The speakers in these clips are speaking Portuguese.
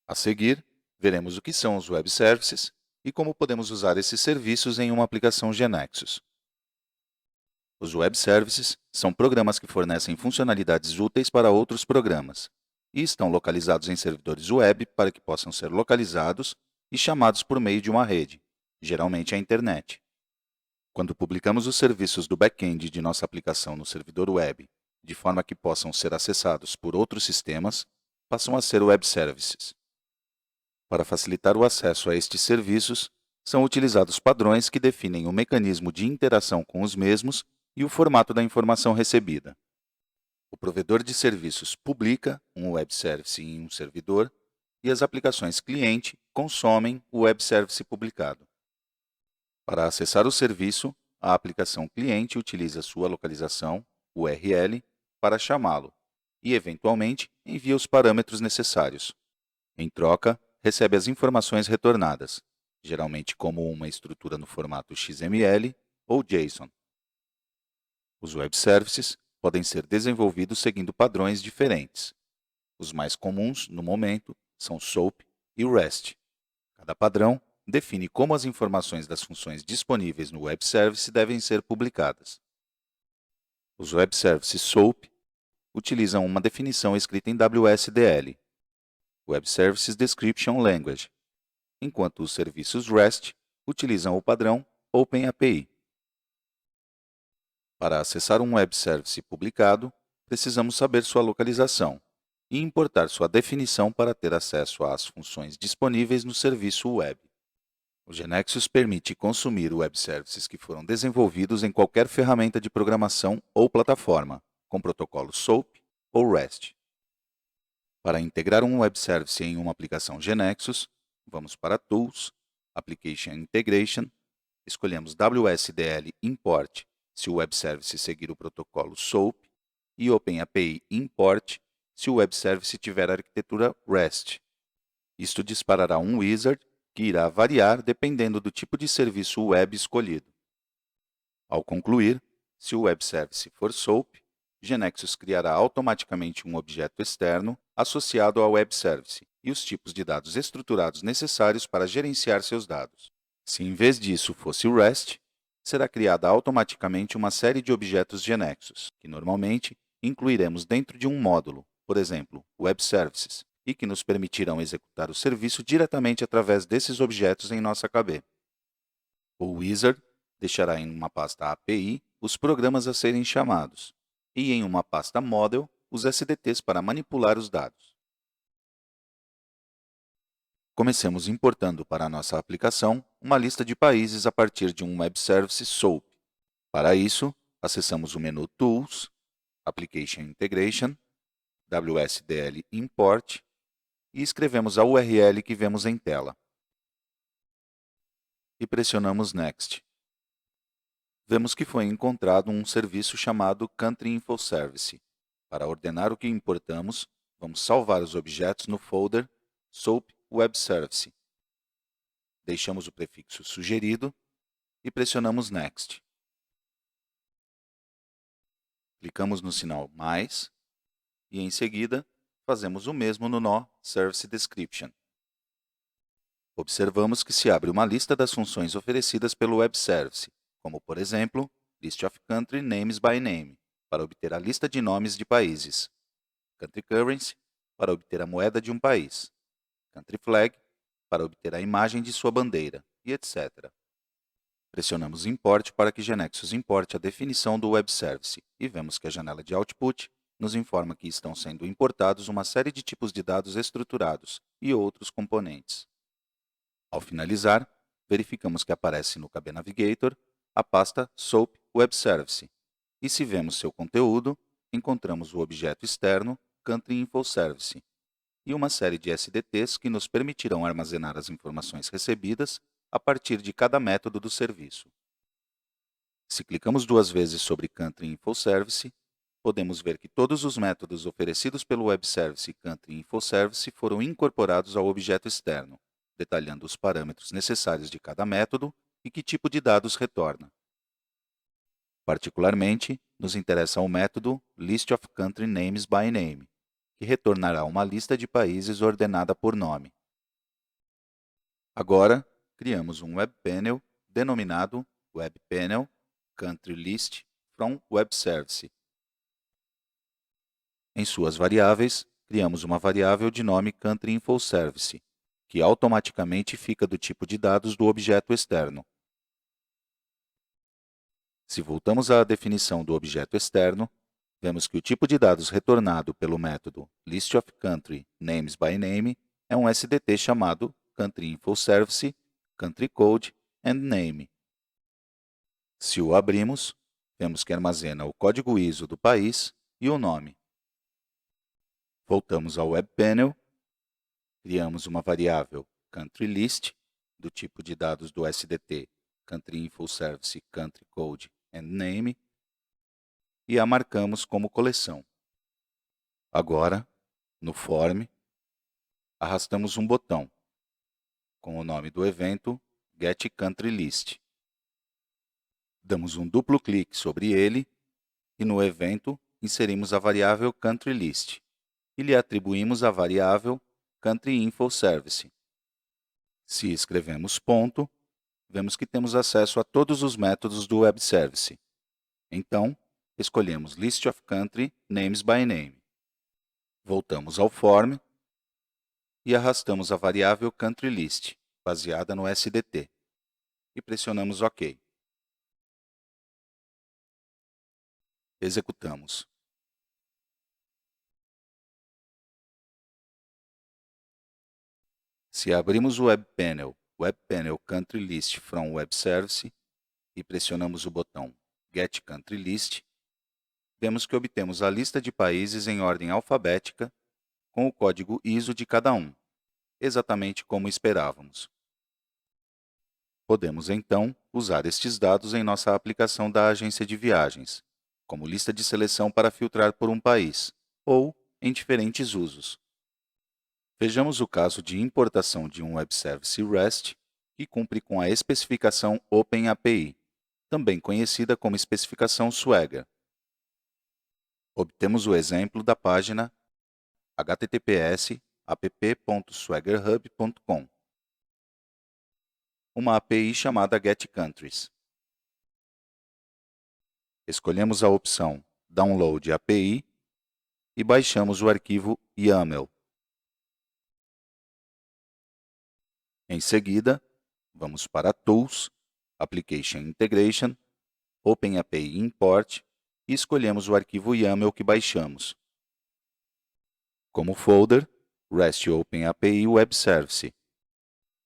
A seguir, veremos o que são os Web Services e como podemos usar esses serviços em uma aplicação GeneXus. Os Web Services são programas que fornecem funcionalidades úteis para outros programas e estão localizados em servidores web para que possam ser localizados e chamados por meio de uma rede, geralmente a internet. Quando publicamos os serviços do back-end de nossa aplicação no servidor web, de forma que possam ser acessados por outros sistemas, passam a ser Web Services. Para facilitar o acesso a estes serviços, são utilizados padrões que definem o mecanismo de interação com os mesmos e o formato da informação recebida. O provedor de serviços publica um Web Service em um servidor e as aplicações cliente consomem o Web Service publicado. Para acessar o serviço, a aplicação cliente utiliza sua localização, URL, para chamá-lo e, eventualmente, envia os parâmetros necessários. Em troca, recebe as informações retornadas, geralmente como uma estrutura no formato XML ou JSON. Os Web Services podem ser desenvolvidos seguindo padrões diferentes. Os mais comuns, no momento, são SOAP e REST. Cada padrão define como as informações das funções disponíveis no Web Service devem ser publicadas. Os Web Services SOAP utilizam uma definição escrita em WSDL, Web Services Description Language, enquanto os serviços REST utilizam o padrão OpenAPI. Para acessar um Web Service publicado, precisamos saber sua localização e importar sua definição para ter acesso às funções disponíveis no serviço web. O GeneXus permite consumir Web Services que foram desenvolvidos em qualquer ferramenta de programação ou plataforma, com protocolo SOAP ou REST. Para integrar um Web Service em uma aplicação GeneXus, vamos para Tools, Application Integration, escolhemos WSDL Import se o Web Service seguir o protocolo SOAP e OpenAPI Import se o Web Service tiver arquitetura REST. Isto disparará um wizard que irá variar dependendo do tipo de serviço web escolhido. Ao concluir, se o Web Service for SOAP, GeneXus criará automaticamente um objeto externo associado ao Web Service e os tipos de dados estruturados necessários para gerenciar seus dados. Se em vez disso fosse o REST, será criada automaticamente uma série de objetos GeneXus, que normalmente incluiremos dentro de um módulo, por exemplo, Web Services, e que nos permitirão executar o serviço diretamente através desses objetos em nossa KB. O Wizard deixará em uma pasta API os programas a serem chamados, e em uma pasta Model os SDTs para manipular os dados. Comecemos importando para a nossa aplicação uma lista de países a partir de um Web Service SOAP. Para isso, acessamos o menu Tools, Application Integration, WSDL Import e escrevemos a URL que vemos em tela. E pressionamos Next. Vemos que foi encontrado um serviço chamado Country Info Service. Para ordenar o que importamos, vamos salvar os objetos no folder SOAP Web Service. Deixamos o prefixo sugerido e pressionamos Next. Clicamos no sinal mais e, em seguida, fazemos o mesmo no nó Service Description. Observamos que se abre uma lista das funções oferecidas pelo Web Service, como, por exemplo, List of Country Names by Name, para obter a lista de nomes de países, Country Currency, para obter a moeda de um país, Country Flag, para obter a imagem de sua bandeira, e etc. Pressionamos Import para que GeneXus importe a definição do Web Service e vemos que a janela de Output nos informa que estão sendo importados uma série de tipos de dados estruturados e outros componentes. Ao finalizar, verificamos que aparece no KB Navigator a pasta SOAP Web Service e, se vemos seu conteúdo, encontramos o objeto externo Country Info Service e uma série de SDTs que nos permitirão armazenar as informações recebidas a partir de cada método do serviço. Se clicamos duas vezes sobre Country Info Service, podemos ver que todos os métodos oferecidos pelo Web Service Country Info Service foram incorporados ao objeto externo, detalhando os parâmetros necessários de cada método e que tipo de dados retorna. Particularmente, nos interessa o método List of Country Names by Name, que retornará uma lista de países ordenada por nome, Agora, criamos um Web Panel denominado Web Panel Country List from Web Service. Em suas variáveis, criamos uma variável de nome Country Info Service, que automaticamente fica do tipo de dados do objeto externo. Se voltamos à definição do objeto externo, vemos que o tipo de dados retornado pelo método listOfCountry namesByName é um SDT chamado Country Info Service, Country Code and Name. Se o abrimos, vemos que armazena o código ISO do país e o nome. Voltamos ao Web Panel, criamos uma variável CountryList, do tipo de dados do SDT Country Info Service, Country Code and Name, e a marcamos como coleção. Agora, no Form, arrastamos um botão com o nome do evento getCountryList. Damos um duplo clique sobre ele e no evento inserimos a variável CountryList e lhe atribuímos a variável CountryInfoService. Se escrevemos ponto, vemos que temos acesso a todos os métodos do Web Service. Então, escolhemos listOfCountry namesByName. Voltamos ao form e arrastamos a variável CountryList, baseada no SDT, e pressionamos OK. Executamos. Se abrimos o Web Panel Country List from Web Service, e pressionamos o botão Get Country List, vemos que obtemos a lista de países em ordem alfabética com o código ISO de cada um, exatamente como esperávamos. Podemos, então, usar estes dados em nossa aplicação da agência de viagens, como lista de seleção para filtrar por um país, ou em diferentes usos. Vejamos o caso de importação de um Web Service REST que cumpre com a especificação OpenAPI, também conhecida como especificação Swagger. Obtemos o exemplo da página https://app.swaggerhub.com, uma API chamada getCountries. Escolhemos a opção Download API e baixamos o arquivo YAML. Em seguida, vamos para Tools, Application Integration, OpenAPI Import e escolhemos o arquivo YAML que baixamos. Como folder, REST OpenAPI Web Service.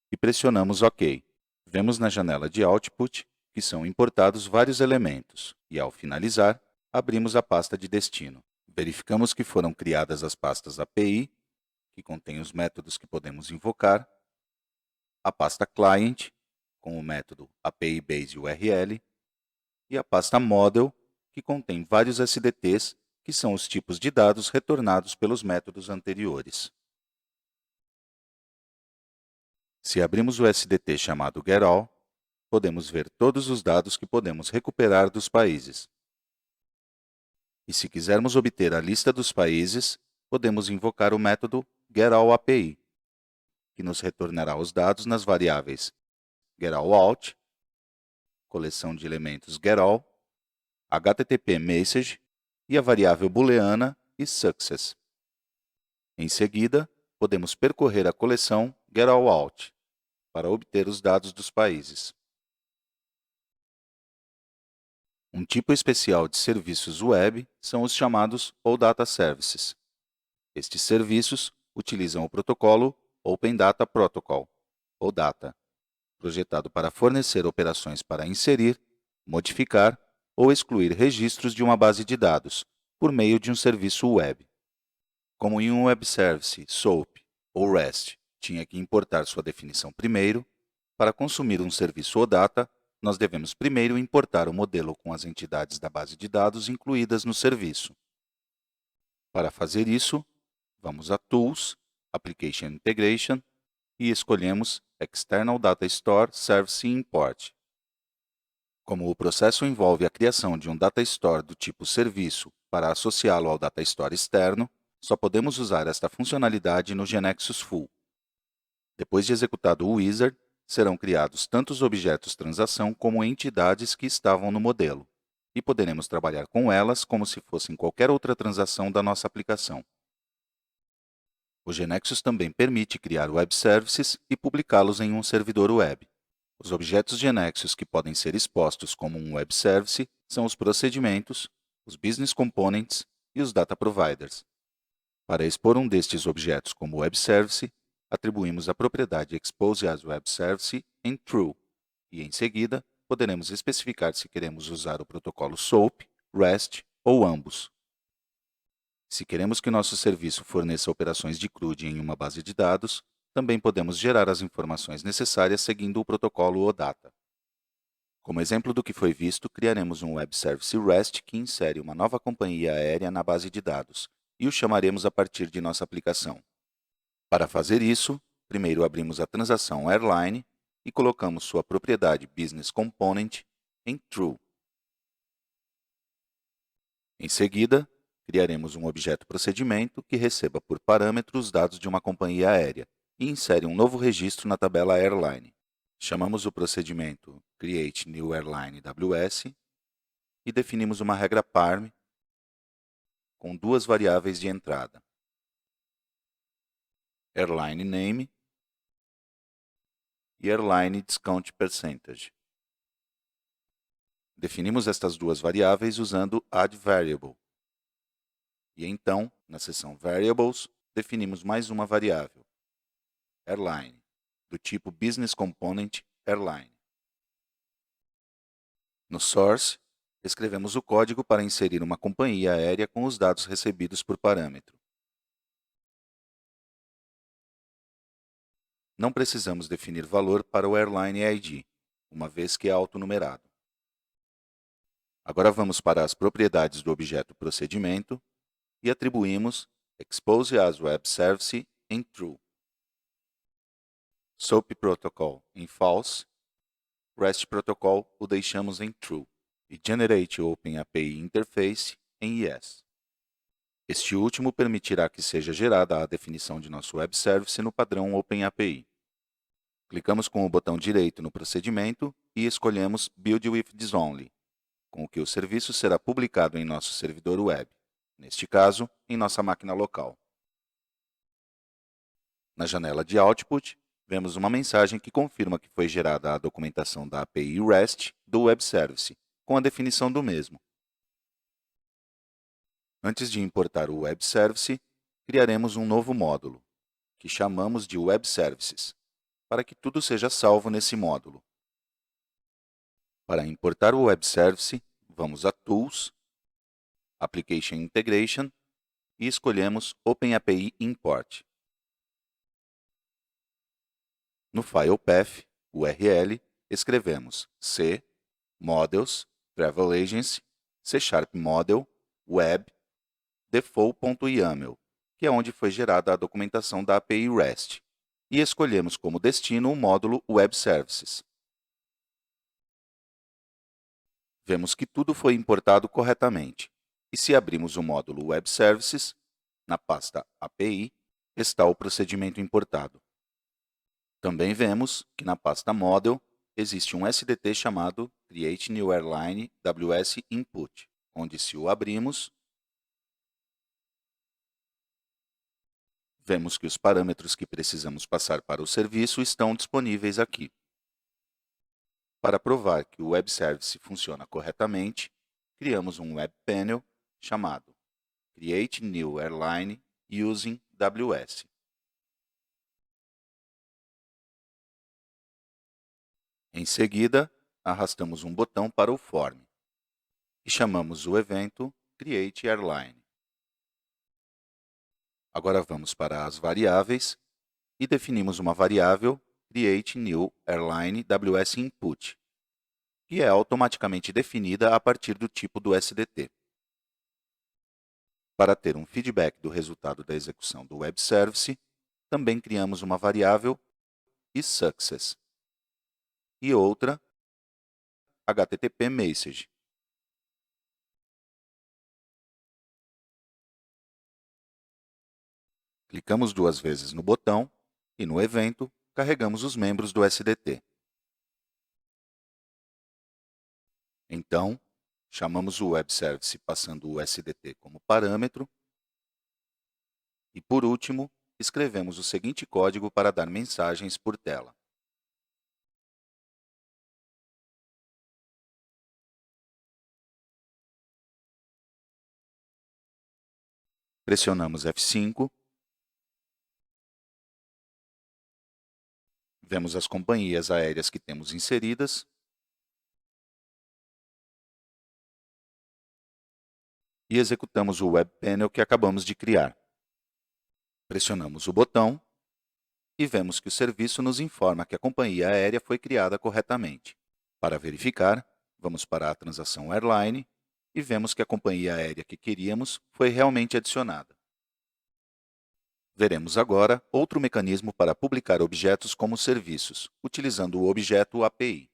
E pressionamos OK. Vemos na janela de Output que são importados vários elementos e, ao finalizar, abrimos a pasta de destino. Verificamos que foram criadas as pastas API, que contém os métodos que podemos invocar, a pasta Client, com o método API Base URL, e a pasta Model, que contém vários SDTs, que são os tipos de dados retornados pelos métodos anteriores. Se abrimos o SDT chamado getAll, podemos ver todos os dados que podemos recuperar dos países. E se quisermos obter a lista dos países, podemos invocar o método getAllAPI, que nos retornará os dados nas variáveis getAllOut, coleção de elementos getAll, http-message e a variável booleana isSuccess. Em seguida, podemos percorrer a coleção getAllOut para obter os dados dos países. Um tipo especial de serviços web são os chamados OData Services. Estes serviços utilizam o protocolo Open Data Protocol, OData, projetado para fornecer operações para inserir, modificar ou excluir registros de uma base de dados por meio de um serviço web. Como em um Web Service, SOAP ou REST tinha que importar sua definição primeiro, para consumir um serviço OData, nós devemos primeiro importar o modelo com as entidades da base de dados incluídas no serviço. Para fazer isso, vamos a Tools, Application Integration e escolhemos External Data Store Service Import. Como o processo envolve a criação de um Data Store do tipo serviço para associá-lo ao Data Store externo, só podemos usar esta funcionalidade no GeneXus Full. Depois de executado o wizard, serão criados tanto os objetos transação como entidades que estavam no modelo, e poderemos trabalhar com elas como se fossem qualquer outra transação da nossa aplicação. O GNexus também permite criar web services e publicá-los em um servidor web. Os objetos GNexus que podem ser expostos como um web service são os procedimentos, os business components e os data providers. Para expor um destes objetos como web service, atribuímos a propriedade expose as web service em true, e em seguida poderemos especificar se queremos usar o protocolo SOAP, REST ou ambos. Se queremos que nosso serviço forneça operações de CRUD em uma base de dados, também podemos gerar as informações necessárias seguindo o protocolo OData. Como exemplo do que foi visto, criaremos um web service REST que insere uma nova companhia aérea na base de dados e o chamaremos a partir de nossa aplicação. Para fazer isso, primeiro abrimos a transação Airline e colocamos sua propriedade Business Component em True. Em seguida, criaremos um objeto procedimento que receba por parâmetro os dados de uma companhia aérea e insere um novo registro na tabela Airline. Chamamos o procedimento createNewAirline.ws e definimos uma regra parm com duas variáveis de entrada, Airline Name e Airline Discount Percentage. Definimos estas duas variáveis usando addVariable. E então, na seção Variables, definimos mais uma variável, Airline, do tipo Business Component Airline. No source, escrevemos o código para inserir uma companhia aérea com os dados recebidos por parâmetro. Não precisamos definir valor para o Airline ID, uma vez que é autonumerado. Agora vamos para as propriedades do objeto procedimento e atribuímos expose as web service em true, SOAP protocol em false, REST protocol o deixamos em true e generate open API interface em yes. Este último permitirá que seja gerada a definição de nosso web service no padrão OpenAPI. Clicamos com o botão direito no procedimento e escolhemos Build with this only, com o que o serviço será publicado em nosso servidor web, neste caso, em nossa máquina local. Na janela de Output, vemos uma mensagem que confirma que foi gerada a documentação da API REST do web service, com a definição do mesmo. Antes de importar o web service, criaremos um novo módulo, que chamamos de Web Services, para que tudo seja salvo nesse módulo. Para importar o web service, vamos a Tools, Application Integration e escolhemos OpenAPI Import. No file path, URL, escrevemos C, Models, Travel Agency, C# Model, Web, default.yaml, que é onde foi gerada a documentação da API REST, e escolhemos como destino o módulo Web Services. Vemos que tudo foi importado corretamente, e se abrimos o módulo Web Services, na pasta API, está o procedimento importado. Também vemos que na pasta Model existe um SDT chamado createNewAirline.ws Input, onde se o abrimos, vemos que os parâmetros que precisamos passar para o serviço estão disponíveis aqui. Para provar que o web service funciona corretamente, criamos um web panel chamado Create New Airline Using WS. Em seguida, arrastamos um botão para o form e chamamos o evento Create Airline. Agora vamos para as variáveis e definimos uma variável createNewAirline.ws_input, que é automaticamente definida a partir do tipo do SDT. Para ter um feedback do resultado da execução do web service, também criamos uma variável isSuccess e outra HTTP Message. Clicamos duas vezes no botão e no evento carregamos os membros do SDT. Então, chamamos o Web Service passando o SDT como parâmetro. E, por último, escrevemos o seguinte código para dar mensagens por tela. Pressionamos F5. Vemos as companhias aéreas que temos inseridas. E executamos o Web Panel que acabamos de criar. Pressionamos o botão e vemos que o serviço nos informa que a companhia aérea foi criada corretamente. Para verificar, vamos para a transação Airline e vemos que a companhia aérea que queríamos foi realmente adicionada. Veremos agora outro mecanismo para publicar objetos como serviços, utilizando o objeto API.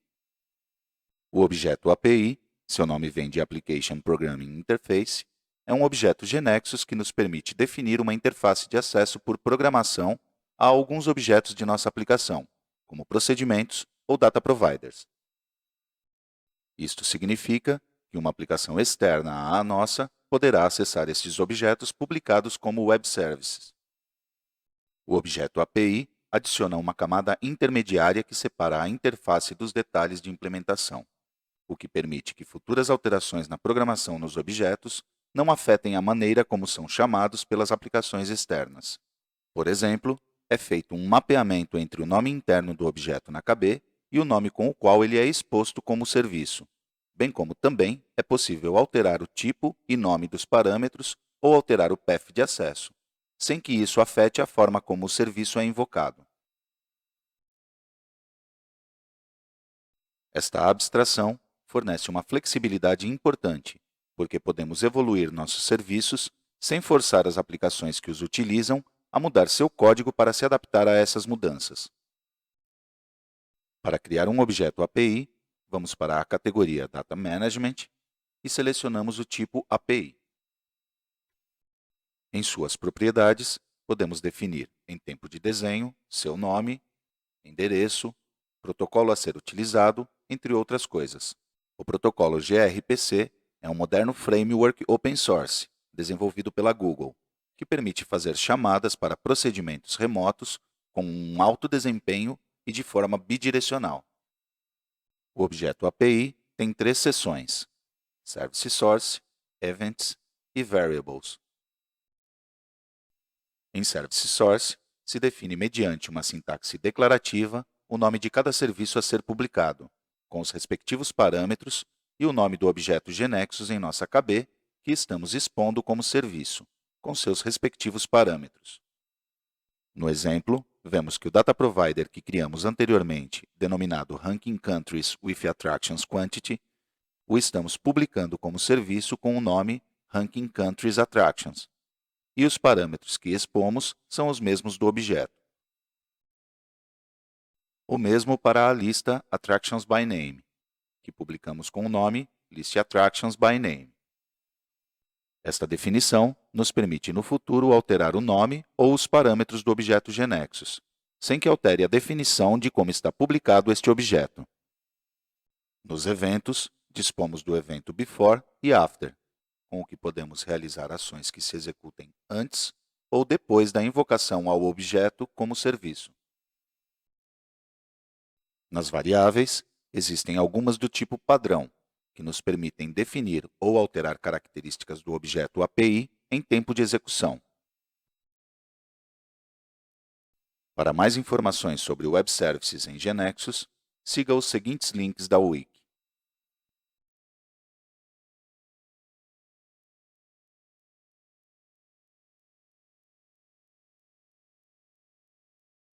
O objeto API, seu nome vem de Application Programming Interface, é um objeto GNexus que nos permite definir uma interface de acesso por programação a alguns objetos de nossa aplicação, como procedimentos ou data providers. Isto significa que uma aplicação externa à nossa poderá acessar estes objetos publicados como Web Services. O objeto API adiciona uma camada intermediária que separa a interface dos detalhes de implementação, o que permite que futuras alterações na programação nos objetos não afetem a maneira como são chamados pelas aplicações externas. Por exemplo, é feito um mapeamento entre o nome interno do objeto na KB e o nome com o qual ele é exposto como serviço, bem como também é possível alterar o tipo e nome dos parâmetros ou alterar o path de acesso, sem que isso afete a forma como o serviço é invocado. Esta abstração fornece uma flexibilidade importante, porque podemos evoluir nossos serviços sem forçar as aplicações que os utilizam a mudar seu código para se adaptar a essas mudanças. Para criar um objeto API, vamos para a categoria Data Management e selecionamos o tipo API. Em suas propriedades, podemos definir em tempo de desenho, seu nome, endereço, protocolo a ser utilizado, entre outras coisas. O protocolo gRPC é um moderno framework open source, desenvolvido pela Google, que permite fazer chamadas para procedimentos remotos com um alto desempenho e de forma bidirecional. O objeto API tem 3 seções: Service Source, Events e Variables. Em Service Source, se define mediante uma sintaxe declarativa o nome de cada serviço a ser publicado, com os respectivos parâmetros e o nome do objeto GNexus em nossa KB, que estamos expondo como serviço, com seus respectivos parâmetros. No exemplo, vemos que o data provider que criamos anteriormente, denominado Ranking Countries with Attractions Quantity, o estamos publicando como serviço com o nome Ranking Countries Attractions, e os parâmetros que expomos são os mesmos do objeto. O mesmo para a lista Attractions by Name, que publicamos com o nome List Attractions by Name. Esta definição nos permite no futuro alterar o nome ou os parâmetros do objeto GNexus, sem que altere a definição de como está publicado este objeto. Nos eventos, dispomos do evento Before e After, com o que podemos realizar ações que se executem antes ou depois da invocação ao objeto como serviço. Nas variáveis, existem algumas do tipo padrão, que nos permitem definir ou alterar características do objeto API em tempo de execução. Para mais informações sobre Web Services em GNexus, siga os seguintes links da Wiki.